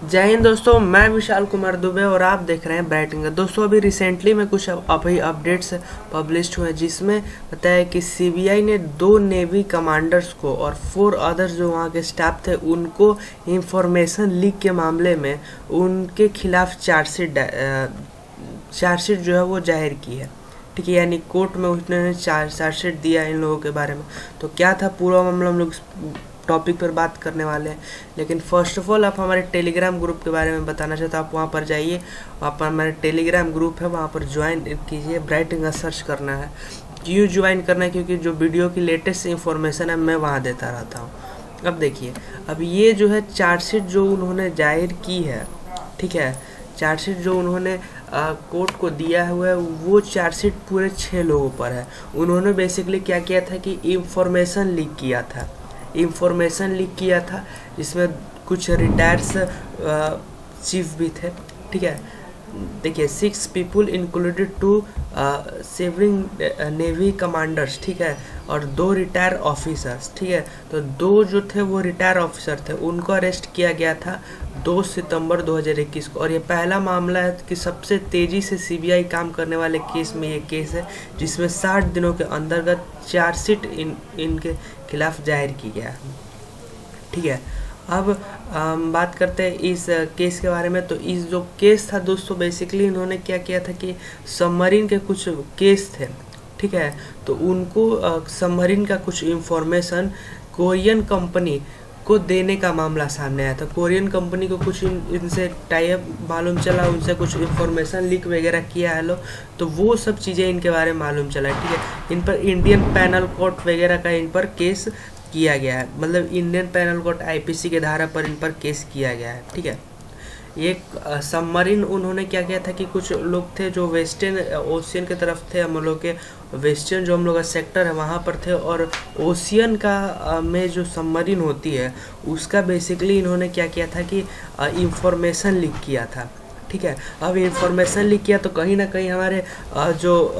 जय हिंद दोस्तों, मैं विशाल कुमार दुबे और आप देख रहे हैं ब्राइटिंग। दोस्तों अभी रिसेंटली में कुछ अभी अपडेट्स पब्लिश हुए जिसमें बताया कि सीबीआई ने 2 नेवी कमांडर्स को और 4 अदर्स जो वहाँ के स्टाफ थे उनको इंफॉर्मेशन लीक के मामले में उनके खिलाफ चार्जशीट जो है वो जाहिर की है। ठीक है, यानी कोर्ट में उसने चार्जशीट दिया इन लोगों के बारे में। तो क्या था पूरा मामला, हम लोग टॉपिक पर बात करने वाले हैं। लेकिन फर्स्ट ऑफ ऑल आप हमारे टेलीग्राम ग्रुप के बारे में बताना चाहते हो, आप वहाँ पर जाइए, वहाँ पर हमारे टेलीग्राम ग्रुप है, वहाँ पर ज्वाइन कीजिए। ब्राइटिंग का सर्च करना है। क्यों ज्वाइन करना है? क्योंकि जो वीडियो की लेटेस्ट इंफॉर्मेशन है मैं वहाँ देता रहता हूँ। अब देखिए, अब ये जो है चार्जशीट जो उन्होंने जाहिर की है, ठीक है, चार्जशीट जो उन्होंने कोर्ट को दिया हुआ है वो चार्जशीट पूरे 6 लोगों पर है। उन्होंने बेसिकली क्या किया था कि इंफॉर्मेशन लीक किया था जिसमें कुछ रिटायर्स चीफ भी थे। ठीक है, देखिए 6 people included 2 savouring navy commanders, ठीक है, और 2 रिटायर ऑफिसर्स। ठीक है, तो 2 जो थे वो रिटायर ऑफिसर थे, उनको अरेस्ट किया गया था 2 सितंबर 2021 को। और ये पहला मामला है कि सबसे तेज़ी से सीबीआई काम करने वाले केस में ये केस है जिसमें 60 दिनों के अंतर्गत चार्जशीट इनके खिलाफ जाहिर की गया। ठीक है, अब बात करते हैं इस केस के बारे में। तो इस जो केस था दोस्तों, बेसिकली इन्होंने क्या किया था कि सबमरीन के कुछ केस थे, ठीक है, तो उनको सबमरीन का कुछ इंफॉर्मेशन कोरियन कंपनी को देने का मामला सामने आया था। कोरियन कंपनी को कुछ इनसे टाई अप मालूम चला, उनसे कुछ इंफॉर्मेशन लीक वगैरह किया है लो, तो वो सब चीज़ें इनके बारे में मालूम चला। ठीक है, इन पर इंडियन पैनल कोर्ट वगैरह का इन पर केस किया गया है, मतलब इंडियन पैनल कोर्ट आईपीसी के धारा पर इन पर केस किया गया है। ठीक है, एक सबमरीन उन्होंने क्या किया था कि कुछ लोग थे जो वेस्टर्न ओशियन की तरफ थे, हम लोग के वेस्टर्न जो हम लोग का सेक्टर है वहाँ पर थे, और ओशियन का में जो सबमरीन होती है उसका बेसिकली इन्होंने क्या किया था कि इंफॉर्मेशन लीक किया था। ठीक है, अब इंफॉर्मेशन लीक किया तो कहीं ना कहीं हमारे जो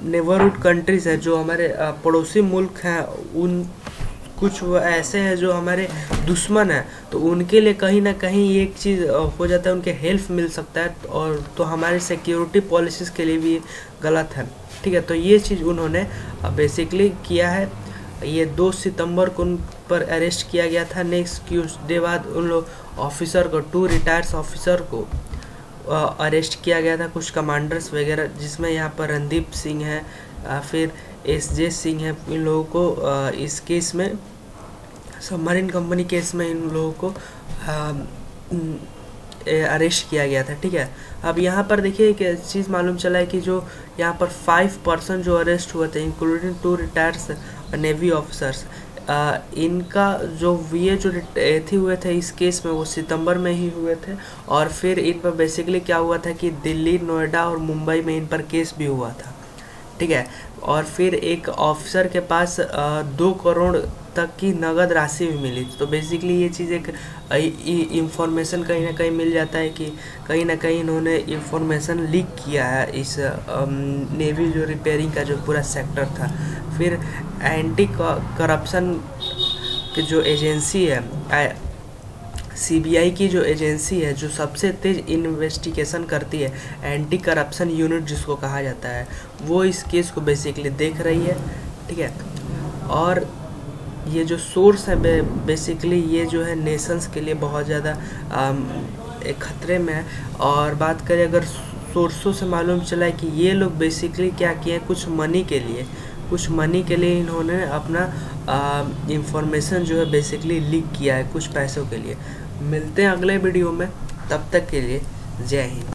नेबरहुड कंट्रीज़ है, जो हमारे पड़ोसी मुल्क हैं, उन कुछ वो ऐसे हैं जो हमारे दुश्मन हैं, तो उनके लिए कहीं ना कहीं एक चीज़ हो जाता है, उनके हेल्प मिल सकता है, और तो हमारे सिक्योरिटी पॉलिसीज़ के लिए भी गलत है। ठीक है, तो ये चीज़ उन्होंने बेसिकली किया है। ये 2 सितंबर को उन पर अरेस्ट किया गया था। नेक्स्ट कुछ डे बाद उन लोग ऑफिसर को, 2 रिटायर्स ऑफिसर को अरेस्ट किया गया था, कुछ कमांडर्स वगैरह, जिसमें यहाँ पर रणदीप सिंह है, फिर एसजे सिंह है। इन लोगों को इस केस में, सबमरीन कंपनी केस में, इन लोगों को अरेस्ट किया गया था। ठीक है, अब यहाँ पर देखिए एक चीज़ मालूम चला है कि जो यहाँ पर 5 पर्सन जो अरेस्ट हुए थे, इंक्लूडिंग 2 रिटायर्स नेवी ऑफिसर्स, इनका जो ये जो थी हुए थे इस केस में वो सितंबर में ही हुए थे। और फिर इन पर बेसिकली क्या हुआ था कि दिल्ली, नोएडा और मुंबई में इन पर केस भी हुआ था। ठीक है, और फिर एक ऑफिसर के पास 2 करोड़ तक की नगद राशि भी मिली। तो बेसिकली ये चीज़ एक इंफॉर्मेशन कहीं ना कहीं मिल जाता है कि कहीं ना कहीं इन्होंने इंफॉर्मेशन लीक किया है इस नेवी जो रिपेयरिंग का जो पूरा सेक्टर था। फिर एंटी करप्शन की जो एजेंसी है, सीबीआई की जो एजेंसी है जो सबसे तेज़ इन्वेस्टिगेशन करती है, एंटी करप्शन यूनिट जिसको कहा जाता है, वो इस केस को बेसिकली देख रही है। ठीक है, और ये जो सोर्स है बेसिकली ये जो है नेशंस के लिए बहुत ज़्यादा एक खतरे में है। और बात करें अगर सोर्सों से मालूम चला है कि ये लोग बेसिकली क्या किए, कुछ मनी के लिए इन्होंने अपना इंफॉर्मेशन जो है बेसिकली लीक किया है कुछ पैसों के लिए। मिलते हैं अगले वीडियो में, तब तक के लिए जय हिंद।